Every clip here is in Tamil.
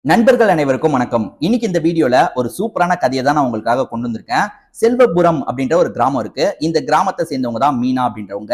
நண்பர்கள் அனைவருக்கும் வணக்கம். இன்னைக்கு இந்த வீடியோல ஒரு சூப்பரான கதையை தான் நான் உங்களுக்காக கொண்டு வந்திருக்கேன். செல்வபுரம் அப்படின்ற ஒரு கிராமம் இருக்கு. இந்த கிராமத்தை சேர்ந்தவங்க தான் மீனா அப்படின்றவங்க.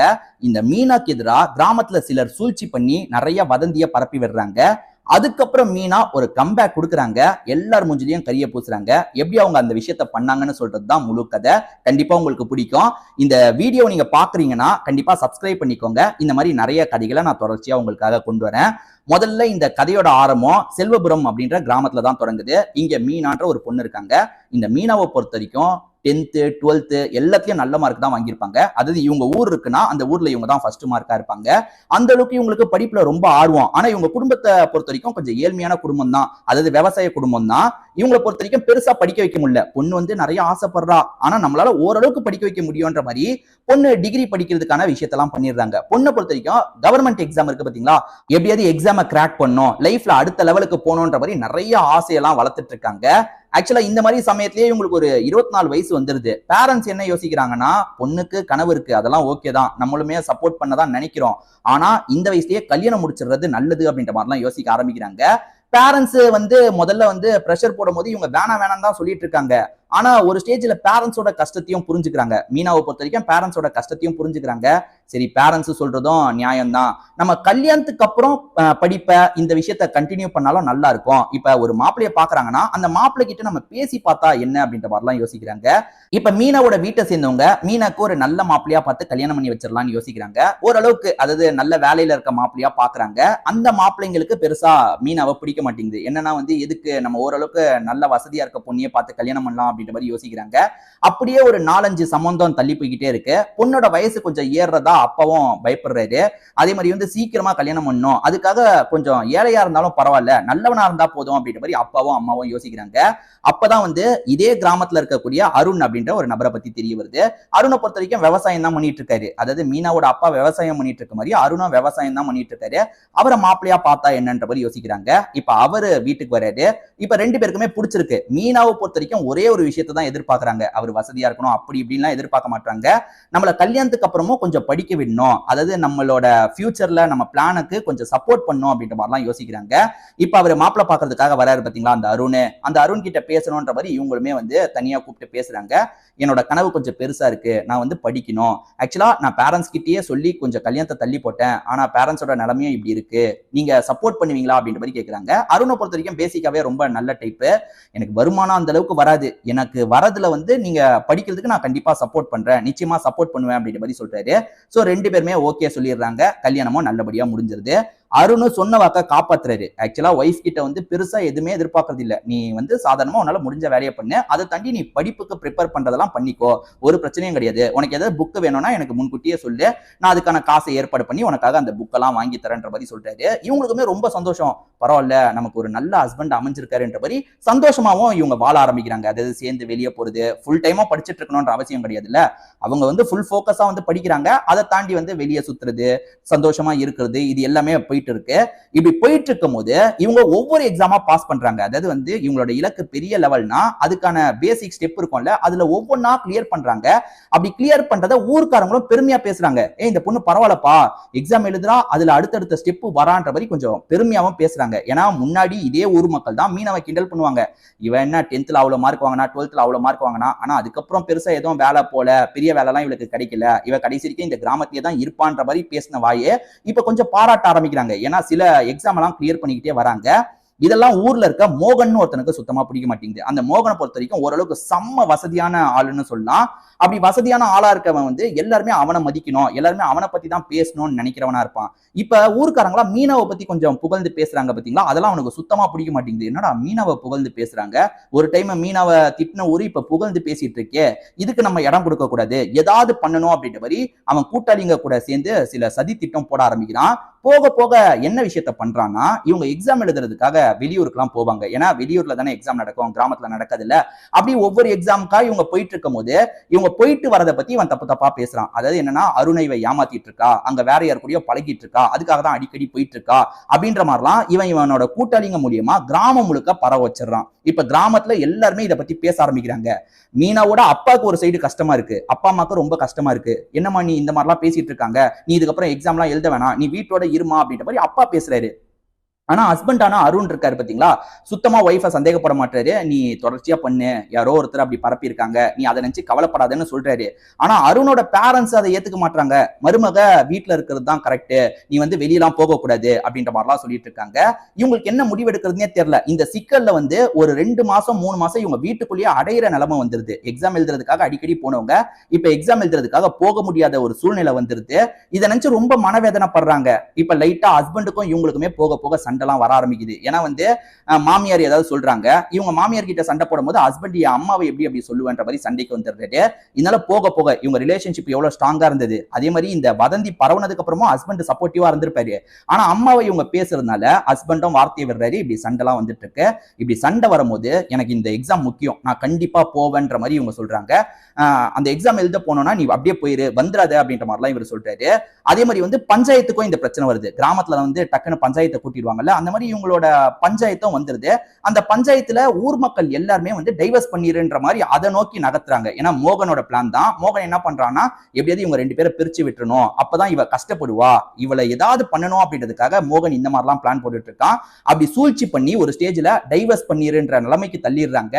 இந்த மீனாக்கு எதிராக கிராமத்துல சிலர் சூழ்ச்சி பண்ணி நிறைய வதந்திய பரப்பி விடுறாங்க. அதுக்கப்புறம் மீனா ஒரு கம்பேக் கொடுக்குறாங்க. எல்லார் மூஞ்சிலையும் கரிய பூசுறாங்க. எப்படி அவங்க அந்த விஷயத்த பண்ணாங்கன்னு சொல்றது தான் முழு கதை. கண்டிப்பா உங்களுக்கு பிடிக்கும். இந்த வீடியோ நீங்க பாக்குறீங்கன்னா கண்டிப்பா சப்ஸ்கிரைப் பண்ணிக்கோங்க. இந்த மாதிரி நிறைய கதைகளை நான் தொடர்ச்சியா உங்களுக்காக கொண்டு வரேன். முதல்ல இந்த கதையோட ஆரம்பம் செல்வபுரம் அப்படின்ற கிராமத்துல தான் தொடங்குது. இங்க மீனான்ற ஒரு பொண்ணு இருக்காங்க. இந்த மீனாவை பொறுத்த வரைக்கும் 10th 12th எல்லாத்துலயும் நல்ல மார்க் தான் வாங்கியிருப்பாங்க. அதாவது இவங்க ஊர் இருக்குன்னா அந்த ஊர்ல இவங்க தான் ஃபர்ஸ்ட் மார்க்கா இருப்பாங்க. அந்த அளவுக்கு இவங்களுக்கு படிப்புல ரொம்ப ஆர்வம். ஆனா இவங்க குடும்பத்தை பொறுத்த வரைக்கும் கொஞ்சம் ஏழ்மையான குடும்பம் தான். அதாவது விவசாய குடும்பம் தான். இவங்களை பொறுத்த வரைக்கும் பெருசா படிக்க வைக்க முடியல. பொண்ணு வந்து நிறைய ஆசைப்படுறா. ஆனா நம்மளால ஓரளவுக்கு படிக்க வைக்க முடியும்ன்ற மாதிரி பொண்ணு டிகிரி படிக்கிறதுக்கான விஷயத்தெல்லாம் பண்ணிடுறாங்க. பொண்ணை பொறுத்த வரைக்கும் கவர்மெண்ட் எக்ஸாம் இருக்கு பாத்தீங்களா, எப்படியாவது எக்ஸாமை கிராக் பண்ணும், லைஃப்ல அடுத்த லெவலுக்கு போகணுன்ற மாதிரி நிறைய ஆசையெல்லாம் வளர்த்துட்டு இருக்காங்க. ஆக்சுவலா இந்த மாதிரி சமயத்திலேயே இவங்களுக்கு ஒரு 24 வயசு வந்துருது. பேரண்ட்ஸ் என்ன யோசிக்கிறாங்கன்னா, பொண்ணுக்கு கனவு இருக்கு, அதெல்லாம் ஓகே தான், நம்மளுமே சப்போர்ட் பண்ணதான் நினைக்கிறோம், ஆனா இந்த வயசுலயே கல்யாணம் முடிச்சிடுறது நல்லது அப்படின்ற மாதிரிலாம் யோசிக்க ஆரம்பிக்கிறாங்க. பேரண்ட்ஸ் வந்து முதல்ல வந்து பிரஷர் போடும் போது இவங்க வேணாம் தான் சொல்லிட்டு இருக்காங்க. ஆனா ஒரு ஸ்டேஜ்ல பேரண்ட்ஸோட கஷ்டத்தையும் புரிஞ்சுக்கிறாங்க. மீனாவை பொறுத்த வரைக்கும் பேரண்ட்ஸோட கஷ்டத்தையும் புரிஞ்சுக்கிறாங்க. சரி, பேரண்ட்ஸ் சொல்றதும் நியாயம் தான், நம்ம கல்யாணத்துக்கு அப்புறம் படிப்ப இந்த விஷயத்த கண்டினியூ பண்ணாலும் நல்லா இருக்கும். இப்ப ஒரு மாப்பிள்ளைய பாக்குறாங்கன்னா அந்த மாப்பிள்ளை கிட்ட நம்ம பேசி பார்த்தா என்ன அப்படின்ற மாதிரிலாம் யோசிக்கிறாங்க. இப்ப மீனாவோட வீட்டை சேர்ந்தவங்க மீனாக்கு ஒரு நல்ல மாப்பிள்ளையா பார்த்து கல்யாணம் பண்ணி வச்சிடலாம்னு யோசிக்கிறாங்க. ஓரளவுக்கு, அதாவது நல்ல வேலையில இருக்க மாப்பிள்ளையா பாக்குறாங்க. அந்த மாப்பிள்ளைங்களுக்கு பெருசா மீனாவை பிடிக்க மாட்டேங்குது. என்னன்னா வந்து எதுக்கு நம்ம ஓரளவுக்கு நல்ல வசதியா இருக்க பொண்ணியை பார்த்து கல்யாணம் பண்ணலாம் அப்படின்ற மாதிரி யோசிக்கிறாங்க. அப்படியே ஒரு 4-5 சம்பந்தம் தள்ளி போய்கிட்டே இருக்கு. பொண்ணோட வயசு கொஞ்சம் ஏறதா அப்பாவும் பயப்படுறாரு. அதே மாதிரி வந்து சீக்கிரமா கல்யாணம் பண்ணணும், அதுக்காக கொஞ்சம் ஏழையா இருந்தாலும் பரவாயில்ல, நல்லவனா இருந்தா போதும் அப்படின்ற மாதிரி அப்பாவும் அம்மாவும் யோசிக்கிறாங்க. அப்பதான் வந்து இதே கிராமத்துல இருக்கக்கூடிய அருண் அப்படின்ற ஒரு நபரை பத்தி தெரிய வருது. அருணை பொறுத்த வரைக்கும் விவசாயம் தான் பண்ணிட்டு இருக்காரு. அதாவது மீனாவோட அப்பா விவசாயம் பண்ணிட்டு இருக்க மாதிரி அருணும் விவசாயம் தான் பண்ணிட்டு இருக்காரு. அவரை மாப்பிள்ளையா பார்த்தா என்னன்ற மாதிரி யோசிக்கிறாங்க. இப்ப அவரு வீட்டுக்கு வராரு. இப்ப 2 பேருக்குமே பிடிச்சிருக்கு. மீனாவை பொறுத்த வரைக்கும் ஒரே ஒரு விஷயத்தை தான் எதிர்பார்க்கறாங்க. அவர் வசதியா இருக்கணும் அப்படி இப்படின்லாம் எதிர்பார்க்க மாட்டாங்க. நம்மள கல்யாணத்துக்கு அப்புறமும் கொஞ்சம் படிக்க விடணும், அதாவது நம்மளோட ஃபியூச்சர்ல நம்ம பிளானுக்கு கொஞ்சம் சப்போர்ட் பண்ணணும் அப்படின்ற மாதிரிலாம் யோசிக்கிறாங்க. இப்ப அவர் மாப்பிள்ளை பாக்குறதுக்காக வராரு பாத்தீங்களா அந்த அருண். அந்த அருண் கிட்ட பேசணும்ன்ற மாதிரி இவங்களுமே வந்து தனியா கூப்பிட்டு பேசுறாங்க. என்னோட கனவு கொஞ்சம் பெருசா இருக்கு, நான் வந்து படிக்கணும். ஆக்சுவலா நான் பேரண்ட்ஸ் கிட்டயே சொல்லி கொஞ்சம் கல்யாணத்தை தள்ளி போட்டேன், ஆனா பேரண்ட்ஸோட நிலைமையும் இப்படி இருக்கு, நீங்க சப்போர்ட் பண்ணுவீங்களா அப்படின்ற மாதிரி கேட்கறாங்க. அருணை பொறுத்த வரைக்கும் பேசிக்காவே ரொம்ப நல்ல டைப். எனக்கு வருமானம் அந்த அளவுக்கு வராது, எனக்கு வரதுல வந்து நீங்க படிக்கிறதுக்கு நான் கண்டிப்பா சப்போர்ட் பண்றேன், நிச்சயமா சப்போர்ட் பண்ணுவேன் அப்படின்ற மாதிரி சொல்றாரு. சோ 2 பேருமே ஓகே சொல்லிடுறாங்க. கல்யாணமும் நல்லபடியா முடிஞ்சிருது. அருண் சொன்ன வாக்க காப்பாத்துறாரு. ஆக்சுவலா ஒய்ஃப் கிட்ட வந்து பெருசா எதுவுமே எதிர்பார்க்கறது இல்ல, நீ வந்து சாதாரணமா உன்னால முடிஞ்ச வேலையை பண்ணு, அதை தாண்டி நீ படிப்புக்கு ப்ரிப்பேர் பண்றதெல்லாம் பண்ணிக்கோ, ஒரு பிரச்சனையும் கிடையாது, உனக்கு ஏதாவது புக் வேணும்னா எனக்கு முன்கூட்டியே சொல்லு, நான் அதுக்கான காசை ஏற்பாடு பண்ணி உனக்காக அந்த புக்கெல்லாம் வாங்கி தரேன்ற மாதிரி சொல்றாரு. இவங்களுக்குமே ரொம்ப சந்தோஷம், பரவாயில்ல நமக்கு ஒரு நல்ல ஹஸ்பண்ட் அமைஞ்சிருக்காருன்ற மாதிரி சந்தோஷமாவும் இவங்க வாழ ஆரம்பிக்கிறாங்க. அதாவது சேர்ந்து வெளியே போறது, ஃபுல் டைமா படிச்சுட்டு இருக்கணும்ன்ற அவசியம் கிடையாதுல்ல, அவங்க வந்து ஃபுல் ஃபோக்கஸா வந்து படிக்கிறாங்க. அதை தாண்டி வந்து வெளியே சுத்துறது, சந்தோஷமா இருக்கிறது, இது எல்லாமே போயிட்டு இருக்கு. இப்படி போயிட்டு இருக்கும் போது இவங்க ஒவ்வொரு எக்ஸாமா பாஸ் பண்றாங்க. அதாவது வந்து இவங்களோட இலக்கு பெரிய லெவல்னா அதுக்கான பேசிக் ஸ்டெப் இருக்கும்ல, அதுல ஒவ்வொன்னா கிளியர் பண்றாங்க. அப்படி கிளியர் பண்றத ஊர்க்காரங்களும் பெருமையா பேசுறாங்க. இந்த பொண்ணு பரவாயில்லப்பா, எக்ஸாம் எழுதுறா, அதுல அடுத்தடுத்த ஸ்டெப் வரான்ற மாதிரி கொஞ்சம் பெருமையாவும் பேசுறாங்க. ஏன்னா முன்னாடி இதே ஊர் மக்கள் தான் மீனாவை கிண்டல் பண்ணுவாங்க. இவன் என்ன 10th அவ்வளவு மார்க் வாங்கினா, 12th அவ்வளவு மார்க் வாங்கினா, ஆனா அதுக்கப்புறம் பெருசா எதுவும் வேலை போல, பெரிய வேலை எல்லாம் இவளுக்கு கிடைக்கல, இவ கடைசி வரைக்கும் இந்த கிராமத்திலே தான் இருப்பான்ற மாதிரி பேசின வாயே இப்ப கொஞ்சம் பாராட்ட ஆரம்பிக்கிறாங்க. ஏன்னா சில எக்ஸாம் எல்லாம் கிளியர் பண்ணிக்கிட்டே வராங்க. இதெல்லாம் ஊர்ல இருக்க மோகன் ஒருத்தனுக்கு சுத்தமா பிடிக்க மாட்டேங்குது. அந்த மோகனை பொறுத்த வரைக்கும் ஓரளவுக்கு செம்ம வசதியான ஆளுன்னு சொல்லலாம். அப்படி வசதியான ஆளா இருக்கவன் வந்து எல்லாருமே அவனை மதிக்கணும், எல்லாருமே அவனை பத்தி தான் பேசணும்னு நினைக்கிறவனா இருப்பான். இப்ப ஊர்க்காரங்களா மீனாவை பத்தி கொஞ்சம் புகழ்ந்து பேசுறாங்க பாத்தீங்களா, அதெல்லாம் அவனுக்கு சுத்தமா பிடிக்க மாட்டேங்குது. என்னடா மீனாவை புகழ்ந்து பேசுறாங்க, ஒரு டைம் மீனாவை திட்டின ஊரு இப்ப புகழ்ந்து பேசிட்டு இருக்கே, இதுக்கு நம்ம இடம் கொடுக்க கூடாது, ஏதாவது பண்ணணும் அப்படின்ற மாதிரி அவன் கூட்டாளிங்க கூட சேர்ந்து சில சதி திட்டம் போட ஆரம்பிக்கிறான். போக போக என்ன விஷயத்த பண்றான்னா, இவங்க எக்ஸாம் எழுதுறதுக்காக வெளியூருக்குலாம் போவாங்க. ஏன்னா வெளியூர்ல தானே எக்ஸாம் நடக்கும், கிராமத்துல நடக்காது இல்ல. அப்படி ஒவ்வொரு எக்ஸாமுக்கா இவங்க போயிட்டு இருக்கும் போது இவங்க போயிட்டு வரதை பத்தி இவன் தப்பு தப்பா பேசுறான். அதாவது என்னன்னா, அருணை இவ ஏமாத்திட்டு இருக்கா, அங்க வேற யார் கூடயோ பழகிட்டு இருக்கா, அதுக்காக தான் அடிக்கடி போயிட்டு இருக்கா அப்படின்ற மாதிரிலாம் இவனோட கூட்டாளிங்க மூலியமா கிராமம் முழுக்க பரவ வச்சிடறான். இப்ப கிராமத்துல எல்லாருமே இதை பத்தி பேச ஆரம்பிக்கிறாங்க. மீனாவோட அப்பாவுக்கு ஒரு சைடு கஷ்டமா இருக்கு, அப்பா அம்மாவுக்கு ரொம்ப கஷ்டமா இருக்கு. என்னம்மா நீ இந்த மாதிரிலாம் பேசிட்டு இருக்காங்க, நீ இதுக்கப்புறம் எக்ஸாம்லாம் எழுத வேணாம், நீ வீட்டோட இருமா அப்படின்ற மாதிரி அப்பா பேசுறாரு. ஆனா ஹஸ்பண்ட் அருண் இருக்காரு பாத்தீங்களா, சுத்தமா ஒய்ஃபை சந்தேகப்பட மாட்டாரு. நீ தொடர்ச்சியா பண்ணு, யாரோ ஒருத்தர் அப்படி பரப்பி இருக்காங்க, நீ அதை நினைச்சு கவலைப்படாதன்னு சொல்றாரு. ஆனா அருணோட பேரண்ட்ஸ் அதை ஏத்துக்க மாட்டாங்க. மருமக வீட்டுல இருக்கிறது தான் கரெக்ட், நீ வந்து வெளியெல்லாம் போக கூடாது அப்படின்ற மாதிரிலாம் சொல்லிட்டு இருக்காங்க. இவங்களுக்கு என்ன முடிவு எடுக்கிறதுனே தெரியல. இந்த சிக்கல்ல வந்து ஒரு 2 மாசம் 3 மாசம் இவங்க வீட்டுக்குள்ளேயே அடையிற நிலைமை வந்துருது. எக்ஸாம் எழுதுறதுக்காக அடிக்கடி போனவங்க இப்ப எக்ஸாம் எழுதுறதுக்காக போக முடியாத ஒரு சூழ்நிலை வந்துருது. இதை நினைச்சு ரொம்ப மனவேதனைப்படுறாங்க. இப்ப லைட்டா ஹஸ்பண்டுக்கும் இவங்களுக்குமே போக போக சண்டைலாம் வர ஆரம்பிக்குது. ஏன்னா வந்து மாமியார் ஏதாவது சொல்றாங்க, இவங்க மாமியார் கிட்ட சண்டை போடும்போது ஹஸ்பண்ட் அம்மாவை எப்படி சொல்லுவேன்ற மாதிரி சண்டைக்கு வந்துடுறாரு. இதனால போக போக இவங்க ரிலேஷன்ஷிப் எவ்வளவு ஸ்ட்ராங்கா இருந்தது, அதே மாதிரி இந்த வதந்தி பரவனதுக்கு அப்புறமா ஹஸ்பண்ட் சப்போர்ட்டிவா இருந்திருப்பாரு. ஆனா அம்மாவை இவங்க பேசுறதுனால ஹஸ்பண்டும் வார்த்தையை விடுறாரு. இப்படி சண்டைலாம் வந்துட்டு இருக்கு. இப்படி சண்டை வரும்போது எனக்கு இந்த எக்ஸாம் முக்கியம், நான் கண்டிப்பா போவேன்ற மாதிரி இவங்க சொல்றாங்க. அந்த எக்ஸாம் எழுத போனோம்னா நீ அப்படியே போயிரு, வந்துடாத அப்படின்ற மாதிரிலாம் இவர் சொல்றாரு. அதே மாதிரி வந்து பஞ்சாயத்துக்கும் இந்த பிரச்சனை வருது. கிராமத்துல வந்து டக்குன்னு பஞ்சாயத்தை கூட்டிடுவாங்கல்ல, அந்த மாதிரி இவங்களோட பஞ்சாயத்தும் வந்துருது. அந்த பஞ்சாயத்துல ஊர் மக்கள் எல்லாருமே வந்து டைவர்ஸ் பண்ணிருன்ற மாதிரி அதை நோக்கி நகர்த்துறாங்க. ஏன்னா மோகனோட பிளான் தான். மோகன் என்ன பண்றான்னா, எப்படியாவது இவங்க 2 பேரை பிரிச்சு விட்டுறணும், அப்பதான் இவ கஷ்டப்படுவா, இவளை ஏதாவது பண்ணணும் அப்படின்றதுக்காக மோகன் இந்த மாதிரிலாம் பிளான் போட்டுட்டு இருக்கான். அப்படி சூழ்ச்சி பண்ணி ஒரு ஸ்டேஜ்ல டைவர்ஸ் பண்ணிருன்ற நிலைமைக்கு தள்ளிடுறாங்க.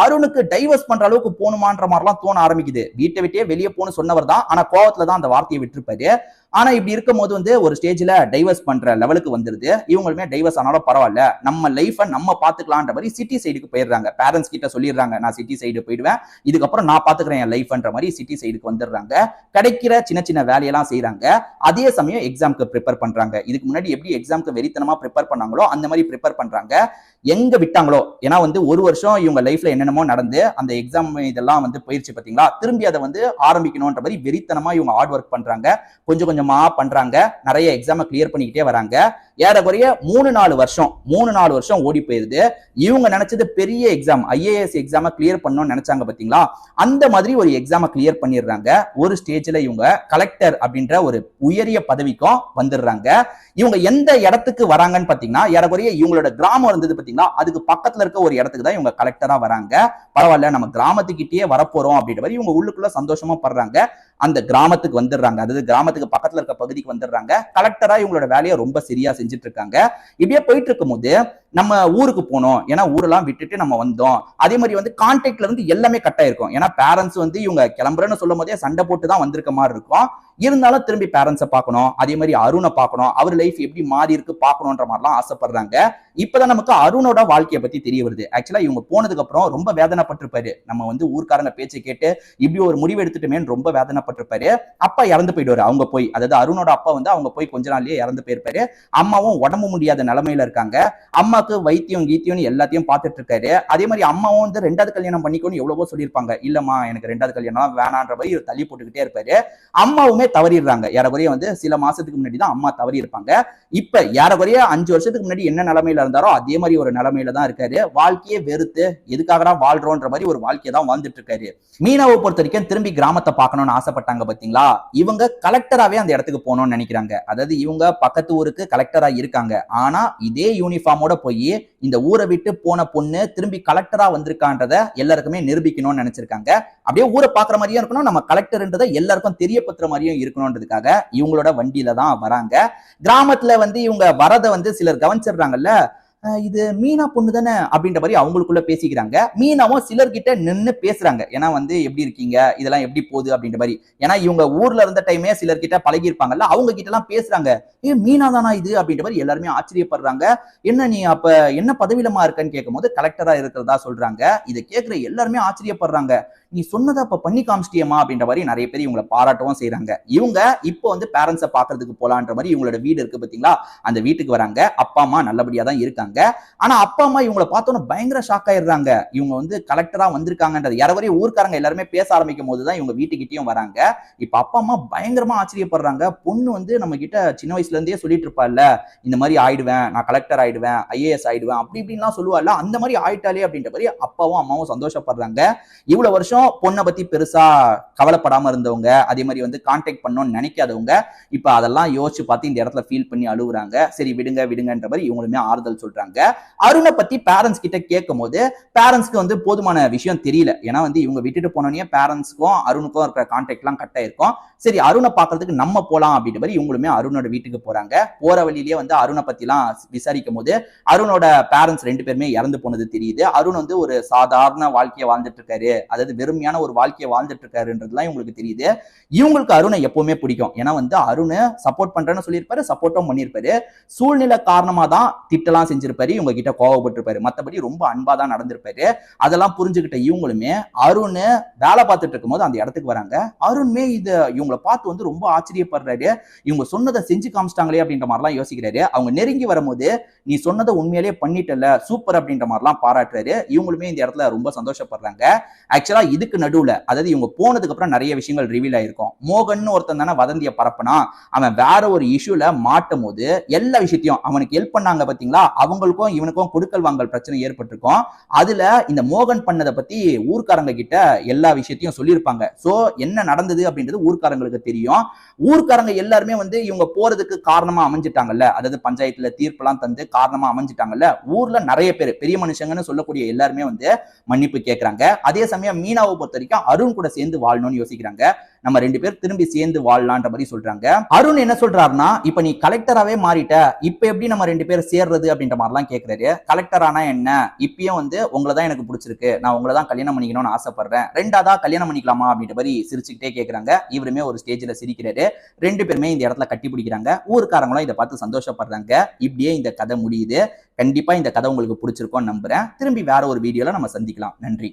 அருணுக்கு டைவர்ஸ் பண்ற அளவுக்கு போணுமான்ற மாதிரிலாம் தோண ஆரம்பிக்குது. வீட்டை விட்டே வெளியே போன்னு சொன்னவர் தான், ஆனா கோவத்துல தான் அந்த வார்த்தையை விட்டுருப்பாரு. ஆனா இப்படி இருக்கும் போது வந்து ஒரு ஸ்டேஜ்ல டைவர்ஸ் பண்ற லெவலுக்கு வந்துருது. இவங்களுமே டைவர்ஸ் ஆனாலும் பரவாயில்ல, நம்ம லைஃபை நம்ம பாத்துக்கலான்ற மாதிரி சிட்டி சைடுக்கு போயிடுறாங்க. பேரண்ட்ஸ் கிட்ட சொல்லிடுறாங்க, நான் சிட்டி சைடு போயிடுவேன், இதுக்கப்புறம் நான் பாத்துக்கிறேன் என் லைஃப்ன்ற மாதிரி சிட்டி சைடுக்கு வந்துடுறாங்க. கிடைக்கிற சின்ன சின்ன வேலையெல்லாம் செய்யறாங்க. அதே சமயம் எக்ஸாம்க்கு ப்ரிப்பேர் பண்றாங்க. இதுக்கு முன்னாடி எப்படி எக்ஸாம்க்கு வெறித்தனமா ப்ரிப்பேர் பண்ணாங்களோ அந்த மாதிரி ப்ரிப்பேர் பண்றாங்க. எங்க விட்டாங்களோ, ஏன்னா வந்து ஒரு வருஷம் இவங்க லைஃப்ல என்னென்னமோ நடந்து அந்த எக்ஸாம் இதெல்லாம் வந்து போயிருச்சு பாத்தீங்களா, திரும்பி அதை வந்து ஆரம்பிக்கணும்ன்ற மாதிரி வெறித்தனமா இவங்க ஹார்ட் ஒர்க் பண்றாங்க. கொஞ்சம் கொஞ்சமா பண்றாங்க. நிறைய எக்ஸாம் கிளியர் பண்ணிக்கிட்டே வராங்க. ஏறக்குறைய 3-4 வருஷம் ஓடி போயிருது. இவங்க நினைச்சது பெரிய எக்ஸாம், IAS எக்ஸாம கிளியர் பண்ணணும்னு நினைச்சாங்க பாத்தீங்களா, அந்த மாதிரி ஒரு எக்ஸாம கிளியர் பண்ணிடுறாங்க. ஒரு ஸ்டேஜ்ல இவங்க கலெக்டர் அப்படின்ற ஒரு உயரிய பதவிக்கும் வந்துடுறாங்க. இவங்க எந்த இடத்துக்கு வராங்கன்னு பாத்தீங்கன்னா, ஏறக்குறைய இவங்களோட கிராமம் இருந்தது பாத்தீங்களா, அதுக்கு பக்கத்துல இருக்க ஒரு இடத்துக்கு தான் இவங்க கலெக்டரா வராங்க. பரவாயில்ல, நம்ம கிராமத்துக்கிட்டே வரப்போறோம் அப்படின்ற மாதிரி இவங்க உள்ளுக்குள்ள சந்தோஷமா படுறாங்க. அந்த கிராமத்துக்கு வந்துடுறாங்க. அதாவது கிராமத்துக்கு பக்கத்துல இருக்க பகுதிக்கு வந்துடுறாங்க. கலெக்டரா இவங்களோட வேலையை ரொம்ப சரியா செஞ்சுட்டு இருக்காங்க. இப்படியே போயிட்டு இருக்கும் போது நம்ம ஊருக்கு போனோம், ஏன்னா ஊரெல்லாம் விட்டுட்டு நம்ம வந்தோம். அதே மாதிரி வந்து கான்டாக்ட்ல இருந்து எல்லாமே கட் ஆயிருக்கும். ஏன்னா பேரண்ட்ஸ் வந்து இவங்க கிளம்புறேன்னு சொல்லும் போதே சண்டை போட்டு தான் வந்திருக்க மாதிரி இருக்கும். இருந்தாலும் திரும்பி பேரண்ட்ஸை பார்க்கணும், அதே மாதிரி அருணை பார்க்கணும், அவர் லைஃப் எப்படி மாறி இருக்கு பார்க்கணுன்ற மாதிரிலாம் ஆசைப்படுறாங்க. இப்பதான் நமக்கு அருணோட வாழ்க்கையை பத்தி தெரிய வருது. ஆக்சுவலா இவங்க போனதுக்கு அப்புறம் ரொம்ப வேதனைப்பட்டிருப்பாரு. நம்ம வந்து ஊர்க்காரங்க பேச்சை கேட்டு இப்படி ஒரு முடிவு எடுத்துட்டுமேன்னு ரொம்ப வேதனைப்பட்டிருப்பாரு. அப்பா இறந்து போயிடுவாரு. அவங்க போய், அதாவது அருணோட அப்பா வந்து அவங்க போய் கொஞ்ச நாள்லயே இறந்து போயிருப்பாரு. அம்மாவும் உடம்பு முடியாத நிலைமையில இருக்காங்க. அம்மாக்கு வைத்தியம் கீத்தியம் எல்லாத்தையும் பார்த்துட்டு இருக்காரு. அதே மாதிரி அம்மாவும் வந்து 2வது கல்யாணம் பண்ணிக்கணும்னு எவ்வளவோ சொல்லியிருப்பாங்க. இல்லம்மா எனக்கு 2வது கல்யாணம் வேணான்ற மாதிரி தள்ளி போட்டுக்கிட்டே இருப்பாரு. அம்மாவுமே தவறிடுறாங்க. ஏறக்குறைய வந்து சில மாசத்துக்கு முன்னாடி தான் அம்மா தவறி இருப்பாங்க. இப்ப ஏறக்குறைய 5 வருஷத்துக்கு முன்னாடி என்ன நிலைமையில இருந்தாரோ அதே மாதிரி ஒரு நிலைமையில தான் இருக்காரு. வாழ்க்கையே வெறுத்து எதுக்காகடா வாழ்றோன்ற மாதிரி ஒரு வாழ்க்கையை தான் வாழ்ந்துட்டு இருக்காரு. மீனாவை பொறுத்த வரைக்கும் திரும்பி கிராமத்தை பார்க்கணும்னு ஆசைப்பட்டாங்க பாத்தீங்களா, இவங்க கலெக்டராவே அந்த இடத்துக்கு போகணும்னு நினைக்கிறாங்க. அதாவது இவங்க பக்கத்து ஊருக்கு கலெக்டரா இருக்காங்க. ஆனா இதே யூனிஃபார்மோட போய் இந்த ஊரை விட்டு போன பொண்ணு திரும்பி கலெக்டரா வந்திருக்கான்றத எல்லாருக்குமே நிரூபிக்கணும்னு நினைச்சிருக்காங்க. அப்படியே ஊரை பாக்குற மாதிரியும் இருக்கணும், நம்ம கலெக்டர்ன்றதை எல்லாருக்கும் தெரியப்படுத்துற மாதிரியும் இருக்கணும்ன்றதுக்காக இவங்களோட வண்டியில தான் வராங்க. கிராமத்துல வந்து இவங்க வரதை வந்து சிலர் கவனிச்சிடுறாங்கல்ல, இது மீனா பொண்ணு தானே அப்படின்ற மாதிரி அவங்களுக்குள்ள பேசிக்கிறாங்க. மீனாவும் சிலர்கிட்ட நின்று பேசுறாங்க. ஏன்னா வந்து எப்படி இருக்கீங்க, இதெல்லாம் எப்படி போகுது அப்படின்ற மாதிரி. ஏன்னா இவங்க ஊர்ல இருந்த டைமே சிலர்கிட்ட பழகி இருப்பாங்கல்ல, அவங்க கிட்ட எல்லாம் பேசுறாங்க. மீனா தானா இது அப்படின்ற மாதிரி எல்லாருமே ஆச்சரியப்படுறாங்க. என்ன நீ அப்ப என்ன பதவியிலமா இருக்கன்னு கேட்கும் போது கலெக்டரா இருக்கிறதா சொல்றாங்க. இதை கேட்கிற எல்லாருமே ஆச்சரியப்படுறாங்க. நீ சொன்னதை அப்ப பண்ணி காமிச்சிட்டியமா அப்படின்ற மாதிரி நிறைய பேர் இவங்களை பாராட்டவும் செய்யறாங்க. இவங்க இப்போ வந்து பேரண்ட்ஸை பாக்குறதுக்கு போலான்ற மாதிரி இவங்களோட வீடு இருக்கு பாத்தீங்களா, அந்த வீட்டுக்கு வராங்க. அப்பா அம்மா நல்லபடியா தான் இருக்காங்க. ஆனா அப்பா அம்மா இவங்களை பார்த்தோன்னு பயங்கர ஷாக் ஆயிடுறாங்க. இவங்க வந்து கலெக்டரா வந்திருக்காங்கன்றது யாரவரையும் ஊர்க்காரங்க எல்லாருமே பேச ஆரம்பிக்கும் போதுதான் இவங்க வீட்டுக்கிட்டையும் வராங்க. இப்ப அப்பா அம்மா பயங்கரமா ஆச்சரியப்படுறாங்க. பொண்ணு வந்து நம்ம கிட்ட சின்ன வயசுல இருந்தே சொல்லிட்டு இருப்பாள்ல, இந்த மாதிரி ஆயிடுவேன், நான் கலெக்டர் ஆயிடுவேன், IAS ஆயிடுவேன், அப்படி இப்படின்லாம் சொல்லுவாள்ல, அந்த மாதிரி ஆயிட்டாலே அப்படின்ற மாதிரி அப்பாவும் அம்மாவும் சந்தோஷப்படுறாங்க. இவ்வளவு வருஷம் பொண்ணை பத்தி பெருசா கவலைப்படாம இருந்தவங்க, அதே மாதிரி வந்து கான்டாக்ட் பண்ணணும்னு நினைக்காதவங்க, இப்ப அதெல்லாம் யோசிச்சு பார்த்து இந்த இடத்துல ஃபீல் பண்ணி அழுகுறாங்க. சரி விடுங்க விடுங்கன்ற மாதிரி இவங்களுமே ஆறுதல் சொல்றாங்க. சொல்றாங்க. அருணை பத்தி பேரண்ட்ஸ் கிட்ட கேட்கும் போது பேரண்ட்ஸ்க்கு வந்து போதுமான விஷயம் தெரியல. ஏன்னா வந்து இவங்க விட்டுட்டு போனோடனே பேரண்ட்ஸ்க்கும் அருணுக்கும் இருக்கிற கான்டாக்ட் எல்லாம் கட் ஆயிருக்கும். சரி அருணை பாக்குறதுக்கு நம்ம போலாம் அப்படின்ற மாதிரி இவங்களுமே அருணோட வீட்டுக்கு போறாங்க. போற வழியிலேயே வந்து அருணை பத்தி எல்லாம் விசாரிக்கும் போது அருணோட பேரண்ட்ஸ் 2 பேருமே இறந்து போனது தெரியுது. அருண் வந்து ஒரு சாதாரண வாழ்க்கையை வாழ்ந்துட்டு இருக்காரு, அதாவது வெறுமையான ஒரு வாழ்க்கையை வாழ்ந்துட்டு இருக்காருன்றதுலாம் இவங்களுக்கு தெரியுது. இவங்களுக்கு அருணை எப்பவுமே பிடிக்கும். ஏன்னா வந்து அருண் சப்போர்ட் பண்றேன்னு சொல்லியிருப்பாரு, சப்போர்ட்டும் பண்ணியிருப்பாரு. சூழ்நிலை காரணமா தான் திட்டலாம் செஞ்சிருப்பாரு, இவங்க கிட்ட கோவப்பட்டிருப்பாரு. மத்தபடி ரொம்ப அன்பா தான் நடந்திருப்பாரு. அதெல்லாம் புரிஞ்சுக்கிட்ட இவங்களுமே அருண் வேலை பார்த்துட்டு இருக்கும் போது அந்த இடத்துக்கு வராங்க. அருண்மே இவங்களை பார்த்து வந்து ரொம்ப ஆச்சரியப்படுறாரு. இவங்க சொன்னதை செஞ்சு காமிச்சிட்டாங்களே அப்படின்ற மாதிரிலாம் யோசிக்கிறாரு. அவங்க நெருங்கி வரும்போது நீ சொன்னதை உண்மையிலேயே பண்ணிட்டல, சூப்பர் அப்படின்ற மாதிரிலாம் பாராட்டுறாரு. இவங்களுமே இந்த இடத்துல ரொம்ப சந்தோஷப்படுறாங்க. ஆக்சுவலா இதுக்கு நடுவுல, அதாவது இவங்க போனதுக்கு அப்புறம் நிறைய விஷயங்கள் ரிவீல் ஆயிருக்கும். மோகன் ஒருத்தன் தானே வதந்திய பரப்புனா, அவன் வேற ஒரு இஷ்யூல மாட்டும் போது எல்லா விஷயத்தையும் அவனுக்கு ஹெல்ப் பண்ணாங்க பாத்தீங்களா, அவங்களுக்கும் இவனுக்கும் கொடுக்கல் வாங்கல் பிரச்சனை ஏற்பட்டிருக்கும். அதுல இந்த மோகன் பண்ணதை பத்தி ஊர்க்காரங்க கிட்ட எல்லா விஷயத்தையும் சொல்லியிருப்பாங்க. சோ என்ன நடந்தது அப்படின்றது ஊர்க்காரங்களுக்கு தெரியும். ஊர்க்காரங்க எல்லாருமே வந்து இவங்க போறதுக்கு காரணமா அமைஞ்சிட்டாங்கல்ல, அதாவது பஞ்சாயத்துல தீர்ப்பெல்லாம் தந்து காரணமா அமைஞ்சிட்டாங்கல்ல, ஊர்ல நிறைய பேர் பெரிய மனுஷங்கன்னு சொல்லக்கூடிய எல்லாருமே வந்து மன்னிப்பு கேட்கறாங்க. அதே சமயம் மீனாவை பொறுத்த வரைக்கும் அருண் கூட சேர்ந்து வாழணும்னு யோசிக்கிறாங்க. நம்ம 2 பேர் திரும்பி சேர்ந்து வாழலான்ற மாதிரி சொல்றாங்க. அருண் என்ன சொல்றாருன்னா, இப்ப நீ கலெக்டராவே மாறிட்ட, இப்ப எப்படி நம்ம 2 பேர் சேர்றது அப்படின்ற மாதிரிலாம் கேட்கிறாரு. கலெக்டர் ஆனா என்ன, இப்பயும் வந்து உங்களை தான் எனக்கு பிடிச்சிருக்கு, நான் உங்களை தான் கல்யாணம் பண்ணிக்கணும்னு ஆசைப்படுறேன், 2ஆவதா கல்யாணம் பண்ணிக்கலாமா அப்படின்ற மாதிரி சிரிச்சுக்கிட்டே கேட்கறாங்க. இவருமே ஒரு ஸ்டேஜ்ல சிரிக்கிறாரு. 2 பேருமே இந்த இடத்துல கட்டி பிடிக்கிறாங்க. ஊர்க்காரங்களும் இதை பார்த்து சந்தோஷப்படுறாங்க. இப்படியே இந்த கதை முடியுது. கண்டிப்பா இந்த கதை உங்களுக்கு பிடிச்சிருக்கும்னு நம்புறேன். திரும்பி வேற ஒரு வீடியோல நம்ம சந்திக்கலாம். நன்றி.